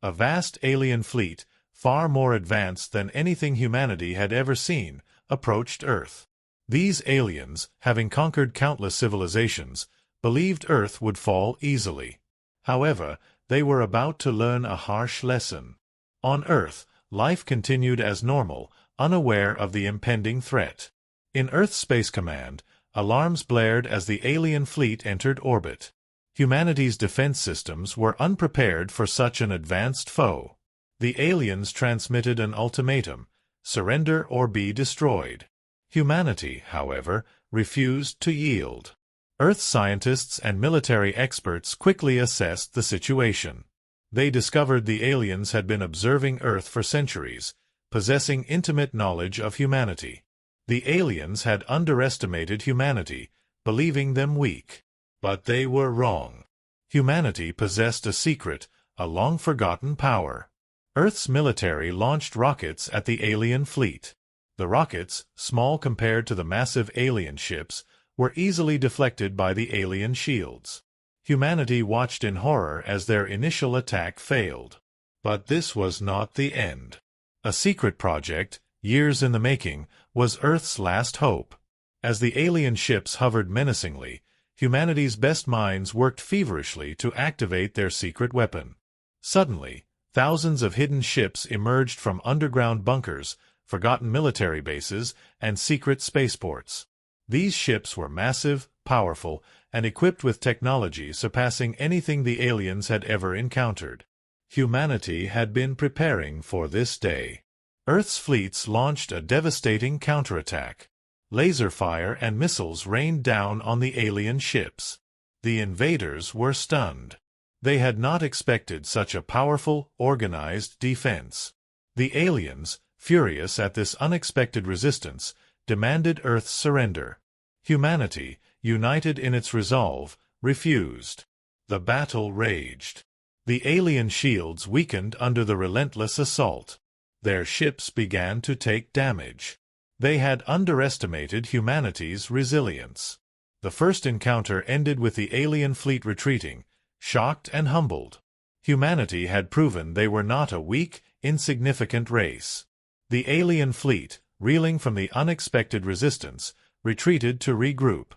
A vast alien fleet, far more advanced than anything humanity had ever seen, approached Earth. These aliens, having conquered countless civilizations, believed Earth would fall easily. However, they were about to learn a harsh lesson. On Earth, life continued as normal, unaware of the impending threat. In Earth Space Command, alarms blared as the alien fleet entered orbit. Humanity's defense systems were unprepared for such an advanced foe. The aliens transmitted an ultimatum: surrender or be destroyed. Humanity, however, refused to yield. Earth scientists and military experts quickly assessed the situation. They discovered the aliens had been observing Earth for centuries, possessing intimate knowledge of humanity. The aliens had underestimated humanity, believing them weak. But they were wrong. Humanity possessed a secret, a long-forgotten power. Earth's military launched rockets at the alien fleet. The rockets, small compared to the massive alien ships, were easily deflected by the alien shields. Humanity watched in horror as their initial attack failed. But this was not the end. A secret project, years in the making, was Earth's last hope. As the alien ships hovered menacingly, humanity's best minds worked feverishly to activate their secret weapon. Suddenly, thousands of hidden ships emerged from underground bunkers, forgotten military bases, and secret spaceports. These ships were massive, powerful, and equipped with technology surpassing anything the aliens had ever encountered. Humanity had been preparing for this day. Earth's fleets launched a devastating counterattack. Laser fire and missiles rained down on the alien ships. The invaders were stunned. They had not expected such a powerful, organized defense. The aliens, furious at this unexpected resistance, demanded Earth's surrender. Humanity, united in its resolve, refused. The battle raged. The alien shields weakened under the relentless assault. Their ships began to take damage. They had underestimated humanity's resilience. The first encounter ended with the alien fleet retreating, shocked and humbled. Humanity had proven they were not a weak, insignificant race. The alien fleet, reeling from the unexpected resistance, retreated to regroup.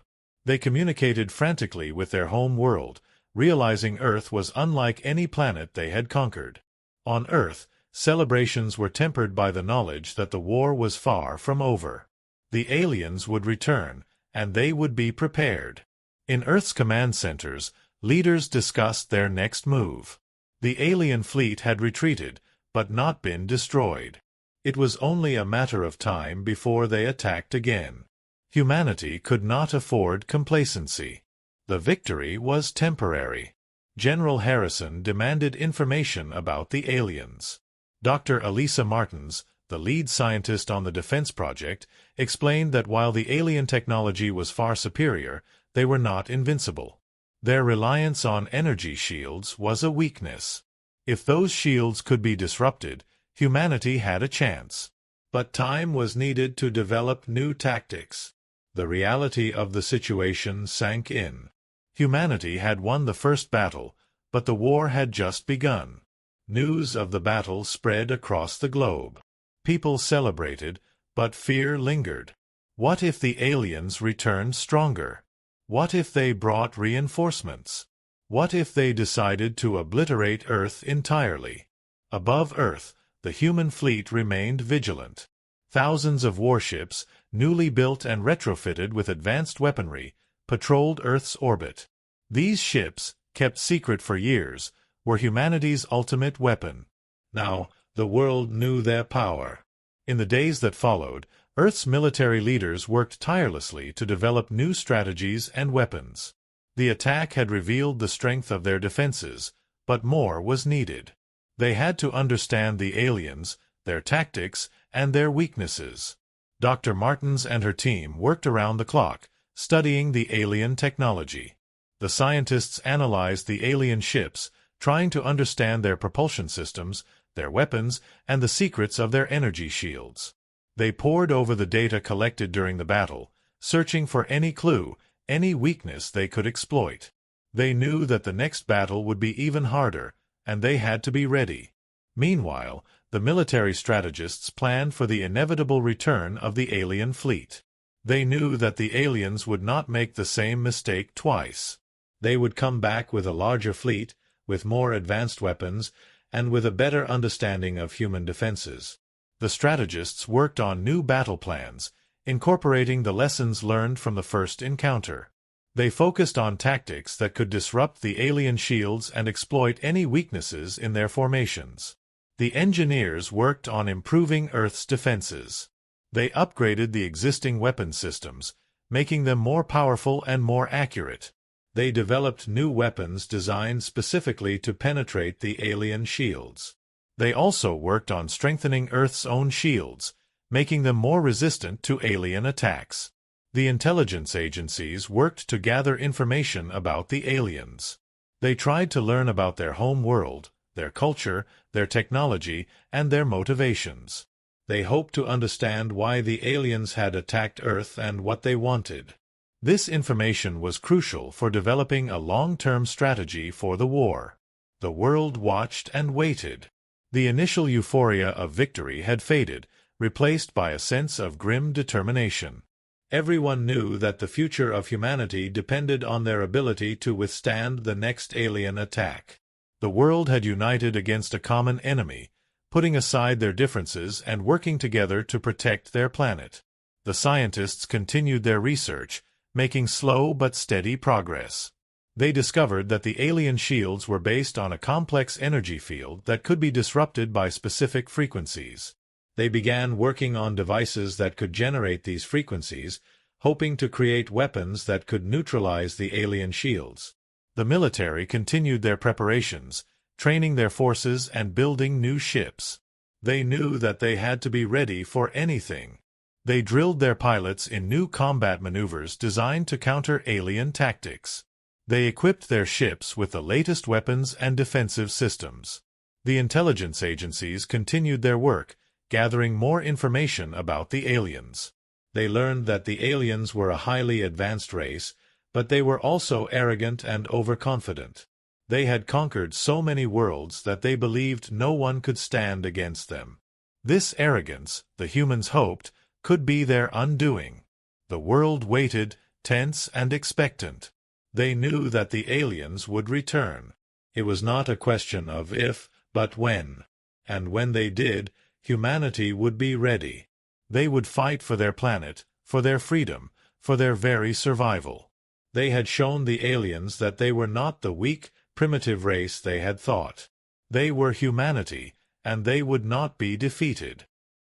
They communicated frantically with their home world, realizing Earth was unlike any planet they had conquered. On Earth, celebrations were tempered by the knowledge that the war was far from over. The aliens would return, and they would be prepared. In Earth's command centers, leaders discussed their next move. The alien fleet had retreated, but not been destroyed. It was only a matter of time before they attacked again. Humanity could not afford complacency. The victory was temporary. General Harrison demanded information about the aliens. Dr. Elisa Martins, the lead scientist on the defense project, explained that while the alien technology was far superior, they were not invincible. Their reliance on energy shields was a weakness. If those shields could be disrupted, humanity had a chance. But time was needed to develop new tactics. The reality of the situation sank in. Humanity had won the first battle, but the war had just begun. News of the battle spread across the globe. People celebrated, but fear lingered. What if the aliens returned stronger? What if they brought reinforcements? What if they decided to obliterate Earth entirely? Above Earth, the human fleet remained vigilant. Thousands of warships, newly built and retrofitted with advanced weaponry, patrolled Earth's orbit. These ships, kept secret for years, were humanity's ultimate weapon. Now, the world knew their power. In the days that followed, Earth's military leaders worked tirelessly to develop new strategies and weapons. The attack had revealed the strength of their defenses, but more was needed. They had to understand the aliens, their tactics, and their weaknesses. Dr. Martins and her team worked around the clock, studying the alien technology. The scientists analyzed the alien ships, trying to understand their propulsion systems, their weapons, and the secrets of their energy shields. They pored over the data collected during the battle, searching for any clue, any weakness they could exploit. They knew that the next battle would be even harder, and they had to be ready. Meanwhile, the military strategists planned for the inevitable return of the alien fleet. They knew that the aliens would not make the same mistake twice. They would come back with a larger fleet, with more advanced weapons, and with a better understanding of human defenses. The strategists worked on new battle plans, incorporating the lessons learned from the first encounter. They focused on tactics that could disrupt the alien shields and exploit any weaknesses in their formations. The engineers worked on improving Earth's defenses. They upgraded the existing weapon systems, making them more powerful and more accurate. They developed new weapons designed specifically to penetrate the alien shields. They also worked on strengthening Earth's own shields, making them more resistant to alien attacks. The intelligence agencies worked to gather information about the aliens. They tried to learn about their home world, their culture, their technology, and their motivations. They hoped to understand why the aliens had attacked Earth and what they wanted. This information was crucial for developing a long-term strategy for the war. The world watched and waited. The initial euphoria of victory had faded, replaced by a sense of grim determination. Everyone knew that the future of humanity depended on their ability to withstand the next alien attack. The world had united against a common enemy, putting aside their differences and working together to protect their planet. The scientists continued their research, making slow but steady progress. They discovered that the alien shields were based on a complex energy field that could be disrupted by specific frequencies. They began working on devices that could generate these frequencies, hoping to create weapons that could neutralize the alien shields. The military continued their preparations, training their forces and building new ships. They knew that they had to be ready for anything. They drilled their pilots in new combat maneuvers designed to counter alien tactics. They equipped their ships with the latest weapons and defensive systems. The intelligence agencies continued their work, gathering more information about the aliens. They learned that the aliens were a highly advanced race, but they were also arrogant and overconfident. They had conquered so many worlds that they believed no one could stand against them. This arrogance, the humans hoped, could be their undoing. The world waited, tense and expectant. They knew that the aliens would return. It was not a question of if, but when. And when they did, humanity would be ready. They would fight for their planet, for their freedom, for their very survival. They had shown the aliens that they were not the weak, primitive race they had thought. They were humanity, and they would not be defeated.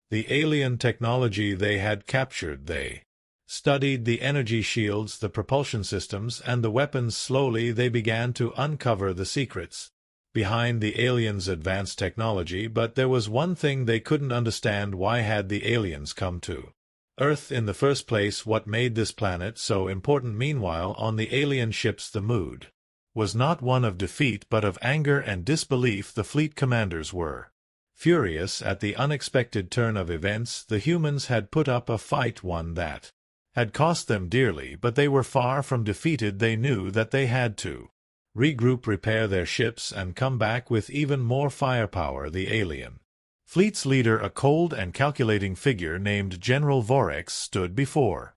The alien technology they had captured, they studied the energy shields, the propulsion systems, and the weapons. Slowly they began to uncover the secrets behind the aliens' advanced technology, but there was one thing they couldn't understand: why had the aliens come to Earth in the first place? What made this planet so important? Meanwhile, on the alien ships the mood was not one of defeat but of anger and disbelief. The fleet commanders were furious at the unexpected turn of events. The humans had put up a fight, one that had cost them dearly, but they were far from defeated. They knew that they had to regroup, repair their ships, and come back with even more firepower. The alien fleet's leader, a cold and calculating figure named General Vorex, stood before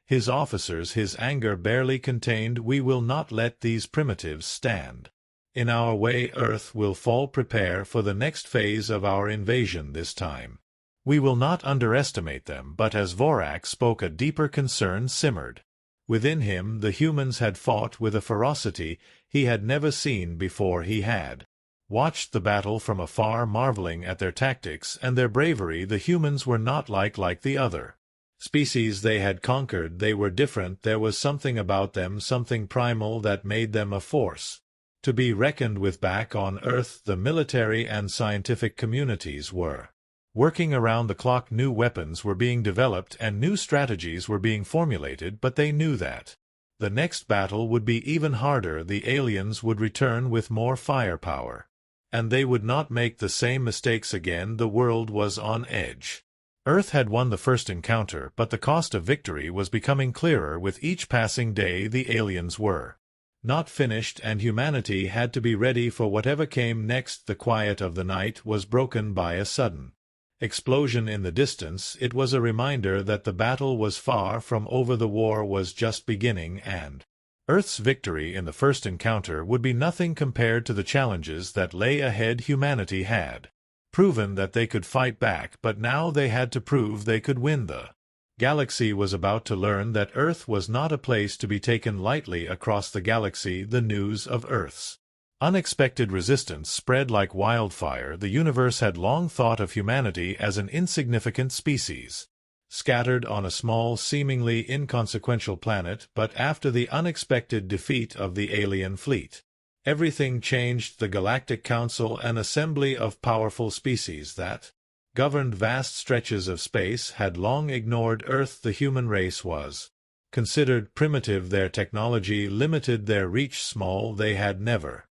his officers, his anger barely contained. We will not let these primitives stand in our way. Earth will fall. Prepare for the next phase of our invasion. This time we will not underestimate them. But as Vorax spoke, a deeper concern simmered within him. The humans had fought with a ferocity he had never seen before. He had watched the battle from afar, marveling at their tactics and their bravery. The humans were not like the other species they had conquered. They were different. There was something about them, something primal, that made them a force to be reckoned with. Back on Earth, the military and scientific communities were working around the clock. New weapons were being developed and new strategies were being formulated, but they knew that the next battle would be even harder. The aliens would return with more firepower, and they would not make the same mistakes again. The world was on edge. Earth had won the first encounter, but the cost of victory was becoming clearer with each passing day. The aliens were not finished, and humanity had to be ready for whatever came next. The quiet of the night was broken by a sudden explosion in the distance. It was a reminder that the battle was far from over. The war was just beginning, and Earth's victory in the first encounter would be nothing compared to the challenges that lay ahead. Humanity had proven that they could fight back, but now they had to prove they could win. The galaxy was about to learn that Earth was not a place to be taken lightly. Across the galaxy, the news of Earth's unexpected resistance spread like wildfire. The universe had long thought of humanity as an insignificant species, scattered on a small, seemingly inconsequential planet, but after the unexpected defeat of the alien fleet, everything changed. The Galactic Council, an assembly of powerful species that governed vast stretches of space, had long ignored Earth. The human race was considered primitive, their technology limited, their reach small. They had never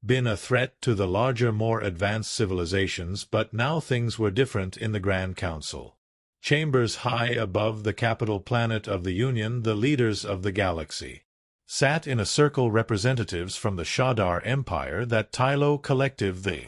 been a threat to the larger, more advanced civilizations, but now things were different. In the Grand Council chambers high above the capital planet of the Union, the leaders of the galaxy sat in a circle. Representatives from the Shadar Empire, that Tylo Collective, the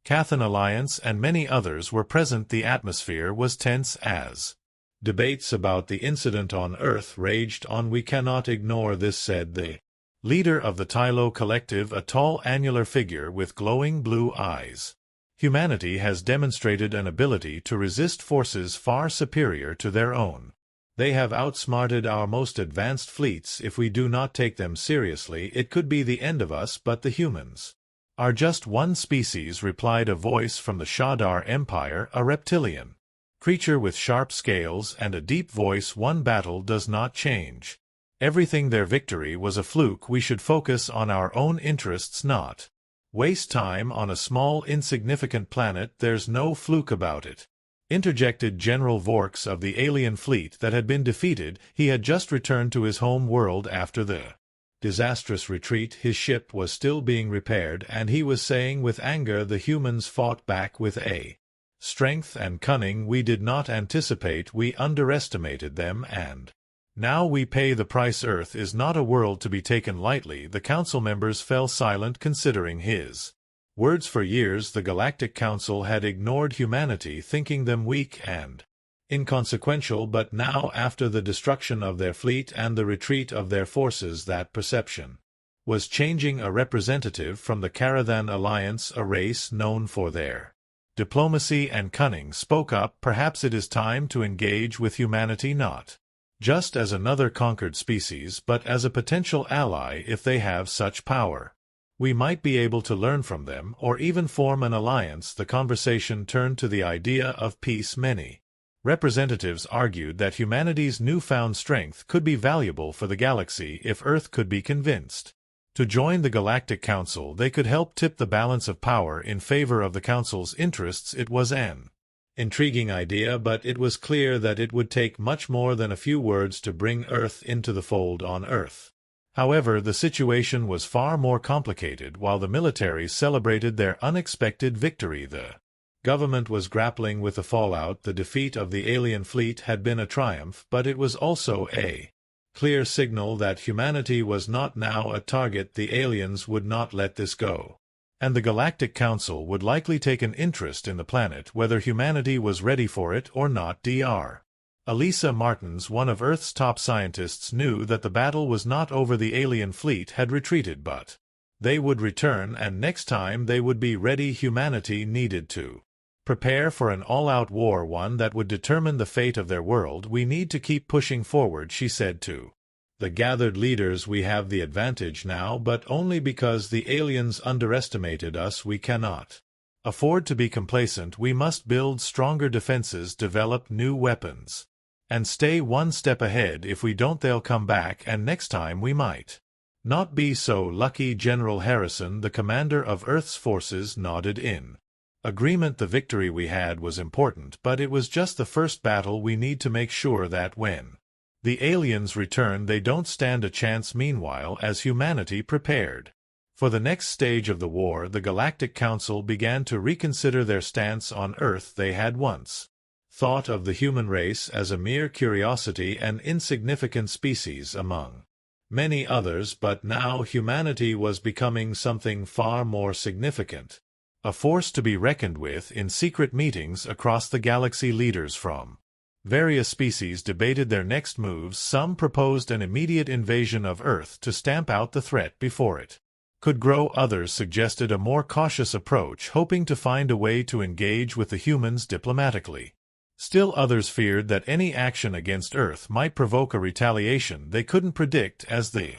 Cathan Alliance, and many others were present. The atmosphere was tense as debates about the incident on Earth raged on. "We cannot ignore this," said the leader of the Tylo Collective, a tall, angular figure with glowing blue eyes. "Humanity has demonstrated an ability to resist forces far superior to their own. They have outsmarted our most advanced fleets. If we do not take them seriously, it could be the end of us." "But the humans are just one species," replied a voice from the Shadar Empire, a reptilian creature with sharp scales and a deep voice. "One battle does not change everything. Their victory was a fluke. We should focus on our own interests, not waste time on a small, insignificant planet." "There's no fluke about it," interjected General Vorks of the alien fleet that had been defeated. He had just returned to his home world after the disastrous retreat. His ship was still being repaired, and he was saying with anger, "The humans fought back with a strength and cunning we did not anticipate. We underestimated them, and now we pay the price. Earth is not a world to be taken lightly." The council members fell silent, considering his words. For years the Galactic Council had ignored humanity, thinking them weak and inconsequential, but now, after the destruction of their fleet and the retreat of their forces, that perception was changing. A representative from the Carathan Alliance, a race known for their diplomacy and cunning, spoke up. "Perhaps it is time to engage with humanity, not just as another conquered species, but as a potential ally. If they have such power, we might be able to learn from them, or even form an alliance." The conversation turned to the idea of peace. Many representatives argued that humanity's newfound strength could be valuable for the galaxy if Earth could be convinced to join the Galactic Council. They could help tip the balance of power in favor of the Council's interests. It was an intriguing idea, but it was clear that it would take much more than a few words to bring Earth into the fold. On Earth, however, the situation was far more complicated. While the militaries celebrated their unexpected victory, the government was grappling with the fallout. The defeat of the alien fleet had been a triumph, but it was also a clear signal that humanity was not now a target. The aliens would not let this go, and the Galactic Council would likely take an interest in the planet, whether humanity was ready for it or not. Dr. Elisa Martins, one of Earth's top scientists, knew that the battle was not over. The alien fleet had retreated, but they would return, and next time they would be ready. Humanity needed to prepare for an all-out war, one that would determine the fate of their world. "We need to keep pushing forward," she said to the gathered leaders. "We have the advantage now, but only because the aliens underestimated us. We cannot afford to be complacent. We must build stronger defenses, develop new weapons, and stay one step ahead. If we don't, they'll come back, and next time we might not be so lucky." General Harrison, the commander of Earth's forces, nodded in agreement. "The victory we had was important, but it was just the first battle. We need to make sure that when the aliens return, they don't stand a chance." Meanwhile, as humanity prepared for the next stage of the war, the Galactic Council began to reconsider their stance on Earth. They had once thought of the human race as a mere curiosity, an insignificant species among many others, but now humanity was becoming something far more significant. A force to be reckoned with in secret meetings across the galaxy. Leaders from various species debated their next moves. Some proposed an immediate invasion of Earth to stamp out the threat before it could grow. Others suggested a more cautious approach, hoping to find a way to engage with the humans diplomatically. Still others feared that any action against Earth might provoke a retaliation they couldn't predict. As the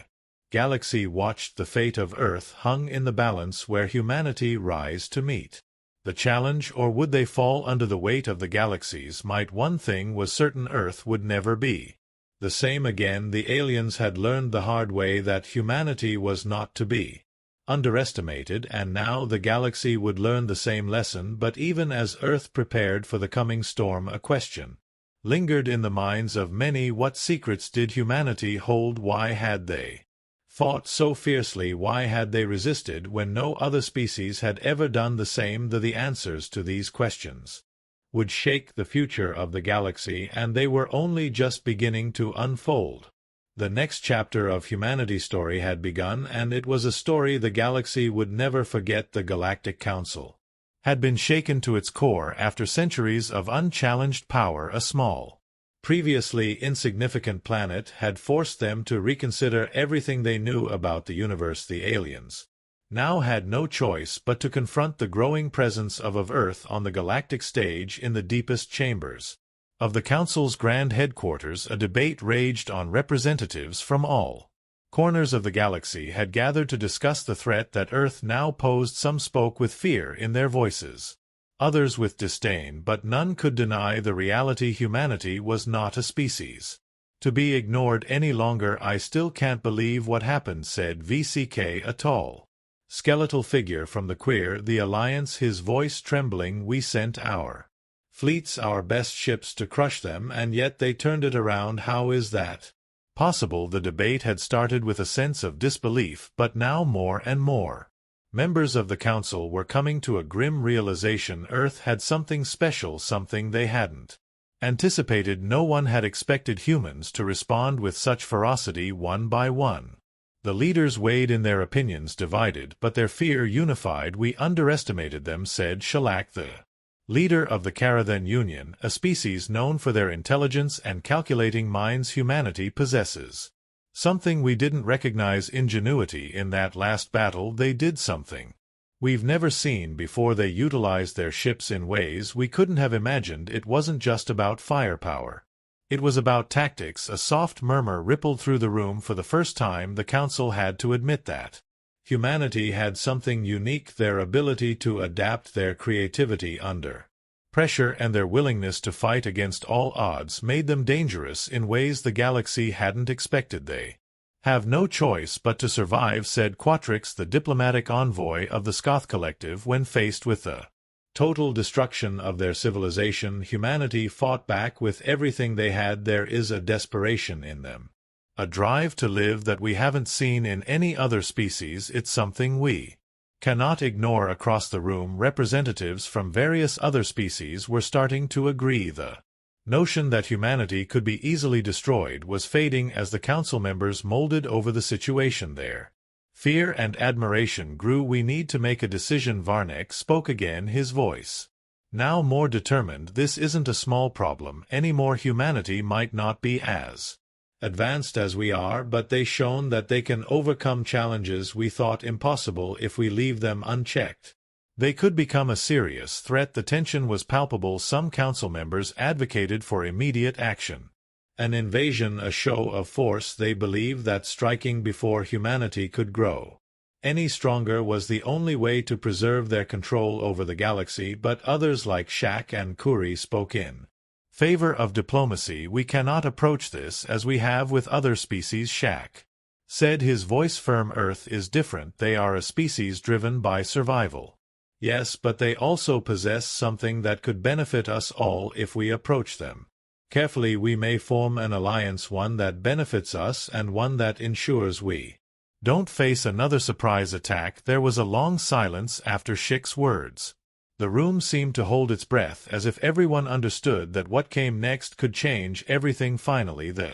galaxy watched, the fate of Earth hung in the balance. Where humanity rise to meet the challenge, or would they fall under the weight of the galaxies? One thing was certain: Earth would never be the same again. The aliens had learned the hard way that humanity was not to be underestimated, and now the galaxy would learn the same lesson. But even as Earth prepared for the coming storm, a question lingered in the minds of many. What secrets did humanity hold? Why had they fought so fiercely? Why had they resisted when no other species had ever done the same? The answers to these questions would shake the future of the galaxy, and they were only just beginning to unfold. The next chapter of humanity's story had begun, and it was a story the galaxy would never forget. The Galactic Council had been shaken to its core after centuries of unchallenged power. A small, previously insignificant planet had forced them to reconsider everything they knew about the universe. The aliens now had no choice but to confront the growing presence of Earth on the galactic stage. In the deepest chambers of the Council's grand headquarters, a debate raged on. Representatives from all corners of the galaxy had gathered to discuss the threat that Earth now posed. Some spoke with fear in their voices, others with disdain, but none could deny the reality: humanity was not a species to be ignored any longer. "I still can't believe what happened," said VCK, a tall, skeletal figure from the Alliance, his voice trembling. "We sent our fleets, our best ships, to crush them, and yet they turned it around. How is that possible?" The debate had started with a sense of disbelief, but now more and more members of the Council were coming to a grim realization: Earth had something special, something they hadn't anticipated. No one had expected humans to respond with such ferocity. One by one, the leaders weighed in, their opinions divided, but their fear unified. "We underestimated them," said Shellac, the leader of the Carathan Union, a species known for their intelligence and calculating minds. "Humanity possesses something we didn't recognize: ingenuity. In that last battle they did something we've never seen before. They utilized their ships in ways we couldn't have imagined. It wasn't just about firepower. It was about tactics." A soft murmur rippled through the room. For the first time, the Council had to admit that humanity had something unique: their ability to adapt, their creativity under pressure, and their willingness to fight against all odds made them dangerous in ways the galaxy hadn't expected. "They have no choice but to survive," said Quatrix, the diplomatic envoy of the Scoth Collective. When faced with the total destruction of their civilization, humanity fought back with everything they had. There is a desperation in them, a drive to live that we haven't seen in any other species. It's something we cannot ignore. Across the room, representatives from various other species were starting to agree. The notion that humanity could be easily destroyed was fading as the Council members molded over the situation. Their fear and admiration grew. "We need to make a decision." Varnek spoke again, his voice now more determined. "This isn't a small problem anymore. Humanity might not be as advanced as we are, but they've shown that they can overcome challenges we thought impossible. If we leave them unchecked, they could become a serious threat." The tension was palpable. Some Council members advocated for immediate action, an invasion, a show of force. They believed that striking before humanity could grow any stronger was the only way to preserve their control over the galaxy. But others like Shak and Kuri spoke in favor of diplomacy. "We cannot approach this as we have with other species," Shak said, his voice firm. "Earth is different. They are a species driven by survival. Yes, but they also possess something that could benefit us all if we approach them carefully. We may form an alliance, one that benefits us and one that ensures we don't face another surprise attack." There was a long silence after Shik's words. The room seemed to hold its breath, as if everyone understood that what came next could change everything. Finally, the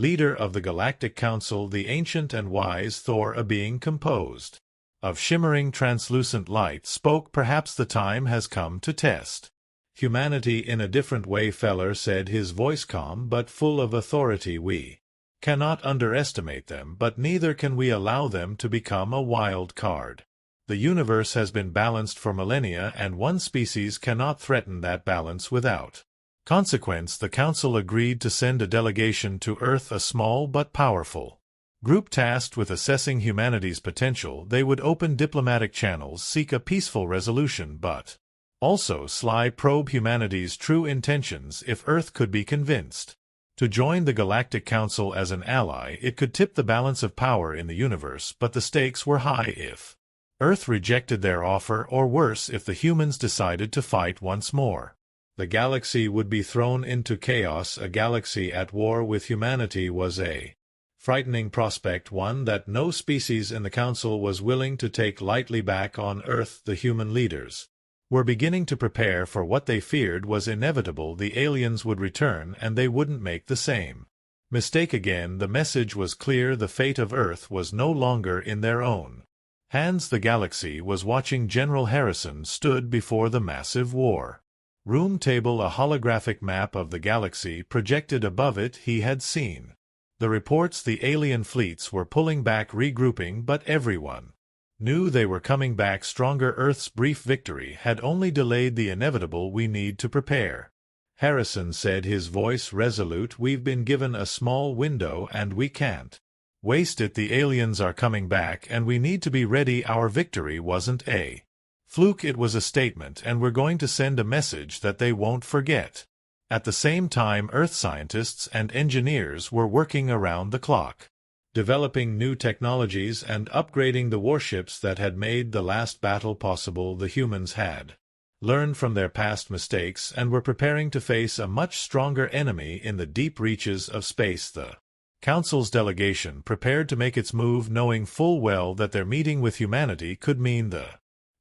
leader of the Galactic Council, the ancient and wise Thor, a being composed of shimmering translucent light, spoke. Perhaps the time has come to test humanity in a different way. Feller said, his voice calm but full of authority. We cannot underestimate them, but neither can we allow them to become a wild card. The universe has been balanced for millennia, and one species cannot threaten that balance without consequence. The Council agreed to send a delegation to Earth, a small but powerful group tasked with assessing humanity's potential. They would open diplomatic channels, seek a peaceful resolution, but also sly probe humanity's true intentions. If Earth could be convinced to join the Galactic Council as an ally, it could tip the balance of power in the universe, but the stakes were high if Earth rejected their offer, or worse, if the humans decided to fight once more. The galaxy would be thrown into chaos. A galaxy at war with humanity was a frightening prospect, one that no species in the Council was willing to take lightly. Back on Earth, the human leaders were beginning to prepare for what they feared was inevitable. The aliens would return, and they wouldn't make the same mistake again. The message was clear: the fate of Earth was no longer in their own hands. The galaxy was watching. General Harrison stood before the massive war room table, a holographic map of the galaxy projected above it. He had seen the reports the alien fleets were pulling back, regrouping, but everyone knew they were coming back stronger. Earth's brief victory had only delayed the inevitable. We need to prepare, Harrison said, his voice resolute. We've been given a small window, and we can't waste it. The aliens are coming back, and we need to be ready. Our victory wasn't a fluke, it was a statement, and we're going to send a message that they won't forget. At the same time, Earth scientists and engineers were working around the clock, developing new technologies and upgrading the warships that had made the last battle possible. The humans had learned from their past mistakes and were preparing to face a much stronger enemy in the deep reaches of space. The Council's delegation prepared to make its move, knowing full well that their meeting with humanity could mean the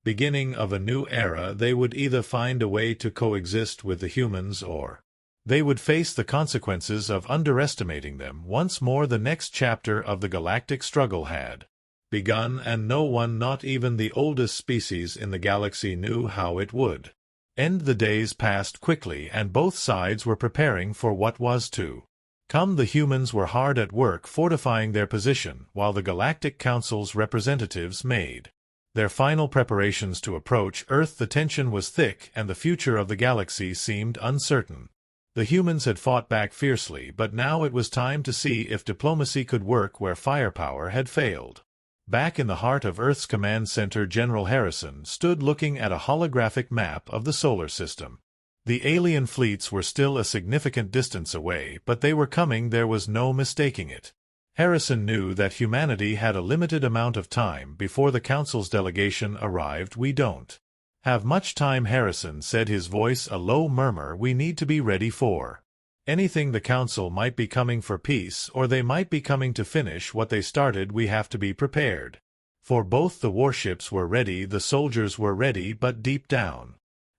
beginning of a new era. They would either find a way to coexist with the humans, or they would face the consequences of underestimating them. Once more, the next chapter of the galactic struggle had begun, and no one, not even the oldest species in the galaxy, knew how it would end. The days passed quickly, and both sides were preparing for what was to come. The humans were hard at work fortifying their position, while the Galactic Council's representatives made their final preparations to approach Earth. The tension was thick, and the future of the galaxy seemed uncertain. The humans had fought back fiercely, but now it was time to see if diplomacy could work where firepower had failed. Back in the heart of Earth's command center, General Harrison stood looking at a holographic map of the solar system. The alien fleets were still a significant distance away, but they were coming. There was no mistaking it. Harrison knew that humanity had a limited amount of time before the Council's delegation arrived. We don't have much time, Harrison said, his voice a low murmur. We need to be ready for anything. The Council might be coming for peace, or they might be coming to finish what they started. We have to be prepared for both. The warships were ready, the soldiers were ready, but deep down,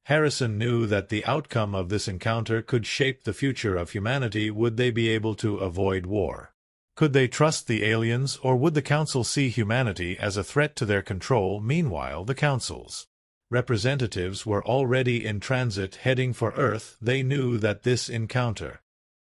Harrison knew that the outcome of this encounter could shape the future of humanity. Would they be able to avoid war? Could they trust the aliens, or would the Council see humanity as a threat to their control? Meanwhile, the Council's representatives were already in transit, heading for Earth. They knew that this encounter,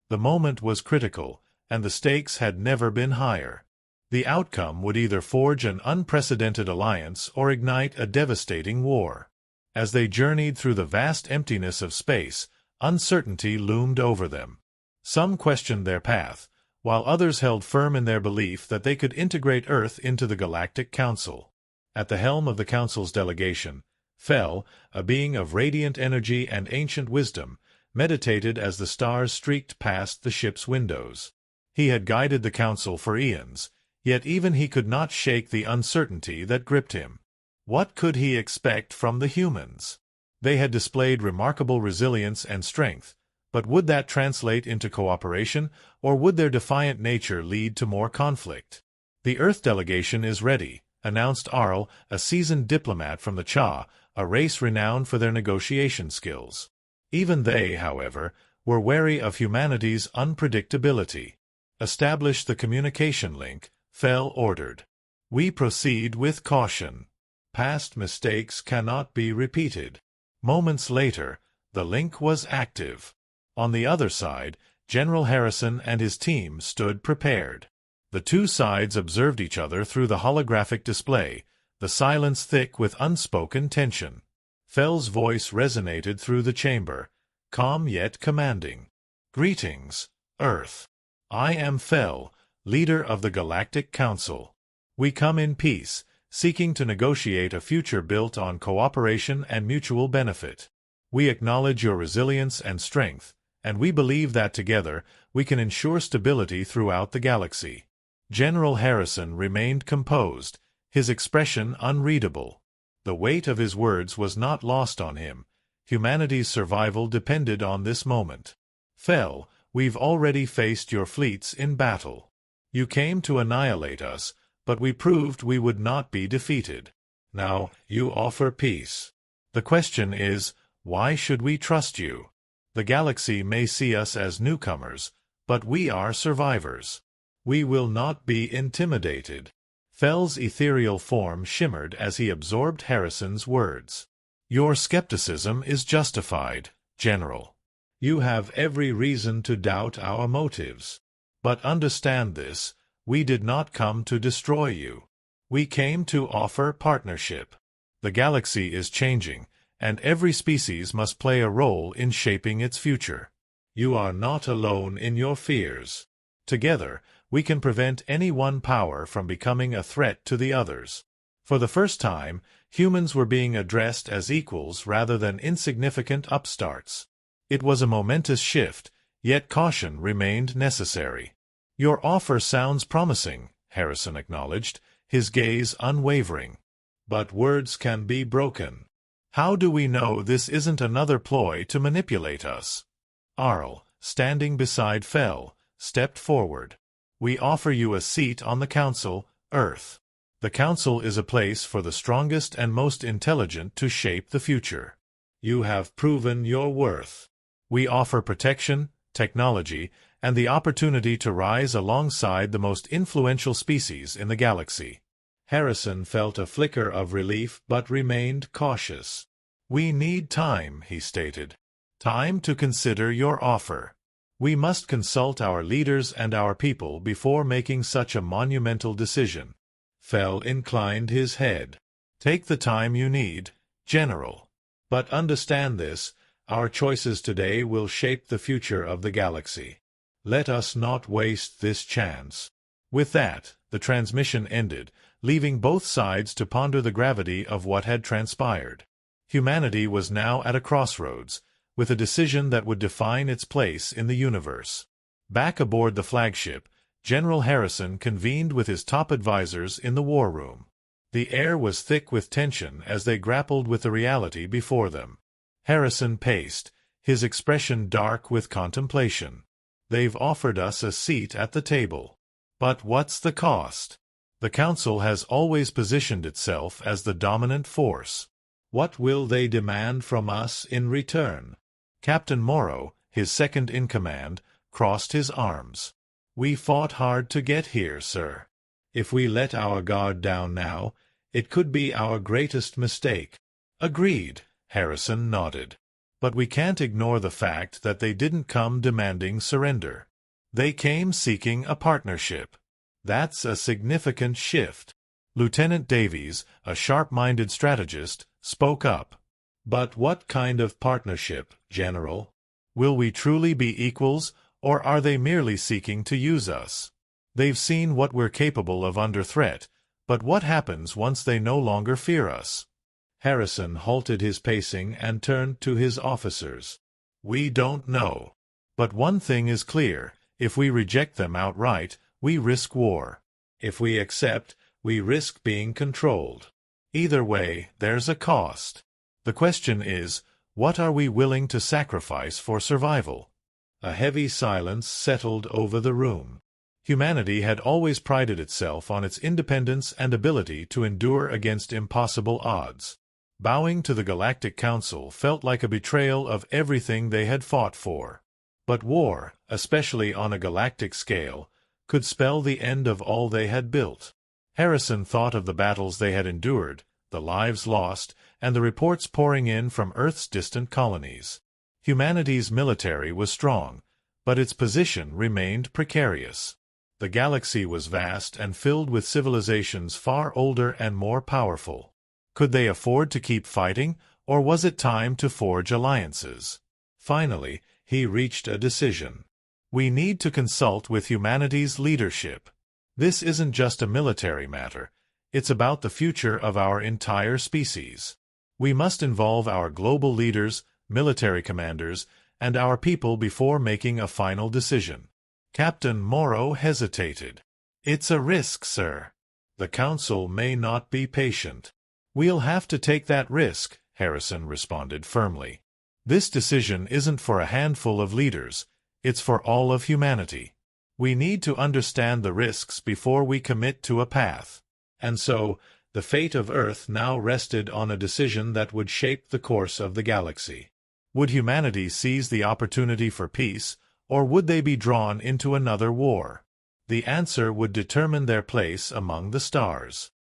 the moment, was critical, and the stakes had never been higher. The outcome would either forge an unprecedented alliance or ignite a devastating war. As they journeyed through the vast emptiness of space, uncertainty loomed over them. Some questioned their path, while others held firm in their belief that they could integrate Earth into the Galactic Council. At the helm of the Council's delegation, Fel, a being of radiant energy and ancient wisdom, meditated as the stars streaked past the ship's windows. He had guided the Council for eons, yet even he could not shake the uncertainty that gripped him. What could he expect from the humans? They had displayed remarkable resilience and strength, but would that translate into cooperation, or would their defiant nature lead to more conflict? The Earth delegation is ready, announced Arl, a seasoned diplomat from the Cha, a race renowned for their negotiation skills. Even they, however, were wary of humanity's unpredictability. Establish the communication link, Fel ordered. We proceed with caution. Past mistakes cannot be repeated. Moments later, the link was active. On the other side, General Harrison and his team stood prepared. The two sides observed each other through the holographic display, the silence thick with unspoken tension. Fel's voice resonated through the chamber, calm yet commanding. Greetings, Earth. I am Fel, leader of the Galactic Council. We come in peace, seeking to negotiate a future built on cooperation and mutual benefit. We acknowledge your resilience and strength, and we believe that together we can ensure stability throughout the galaxy. General Harrison remained composed, his expression unreadable. The weight of his words was not lost on him. Humanity's survival depended on this moment. Fel, we've already faced your fleets in battle. You came to annihilate us, but we proved we would not be defeated. Now, you offer peace. The question is, why should we trust you? The galaxy may see us as newcomers, but we are survivors. We will not be intimidated. Fel's ethereal form shimmered as he absorbed Harrison's words. Your skepticism is justified, General. You have every reason to doubt our motives. But understand this, we did not come to destroy you. We came to offer partnership. The galaxy is changing, and every species must play a role in shaping its future. You are not alone in your fears. Together, we can prevent any one power from becoming a threat to the others. For the first time, humans were being addressed as equals rather than insignificant upstarts. It was a momentous shift, yet caution remained necessary. Your offer sounds promising, Harrison acknowledged, his gaze unwavering. But words can be broken. How do we know this isn't another ploy to manipulate us? Arl, standing beside Fel, stepped forward. We offer you a seat on the Council, Earth. The Council is a place for the strongest and most intelligent to shape the future. You have proven your worth. We offer protection, technology, and the opportunity to rise alongside the most influential species in the galaxy. Harrison felt a flicker of relief but remained cautious. We need time, he stated. Time to consider your offer. We must consult our leaders and our people before making such a monumental decision. Fel inclined his head. Take the time you need, General. But understand this, our choices today will shape the future of the galaxy. Let us not waste this chance. With that, the transmission ended, leaving both sides to ponder the gravity of what had transpired. Humanity was now at a crossroads, with a decision that would define its place in the universe. Back aboard the flagship, General Harrison convened with his top advisors in the war room. The air was thick with tension as they grappled with the reality before them. Harrison paced, his expression dark with contemplation. They've offered us a seat at the table. But what's the cost? The Council has always positioned itself as the dominant force. What will they demand from us in return? Captain Morrow, his second-in-command, crossed his arms. We fought hard to get here, sir. If we let our guard down now, it could be our greatest mistake. Agreed, Harrison nodded. But we can't ignore the fact that they didn't come demanding surrender. They came seeking a partnership. That's a significant shift. Lieutenant Davies, a sharp-minded strategist, spoke up. But what kind of partnership, General? Will we truly be equals, or are they merely seeking to use us? They've seen what we're capable of under threat, but what happens once they no longer fear us? Harrison halted his pacing and turned to his officers. We don't know. But one thing is clear, if we reject them outright, we risk war. If we accept, we risk being controlled. Either way, there's a cost. The question is, what are we willing to sacrifice for survival? A heavy silence settled over the room. Humanity had always prided itself on its independence and ability to endure against impossible odds. Bowing to the Galactic Council felt like a betrayal of everything they had fought for. But war, especially on a galactic scale, could spell the end of all they had built. Harrison thought of the battles they had endured, the lives lost, and the reports pouring in from Earth's distant colonies. Humanity's military was strong, but its position remained precarious. The galaxy was vast and filled with civilizations far older and more powerful. Could they afford to keep fighting, or was it time to forge alliances? Finally, he reached a decision. We need to consult with humanity's leadership. This isn't just a military matter. It's about the future of our entire species. We must involve our global leaders, military commanders, and our people before making a final decision. Captain Morrow hesitated. It's a risk, sir. The Council may not be patient. We'll have to take that risk, Harrison responded firmly. This decision isn't for a handful of leaders. It's for all of humanity. We need to understand the risks before we commit to a path. And so, the fate of Earth now rested on a decision that would shape the course of the galaxy. Would humanity seize the opportunity for peace, or would they be drawn into another war? The answer would determine their place among the stars.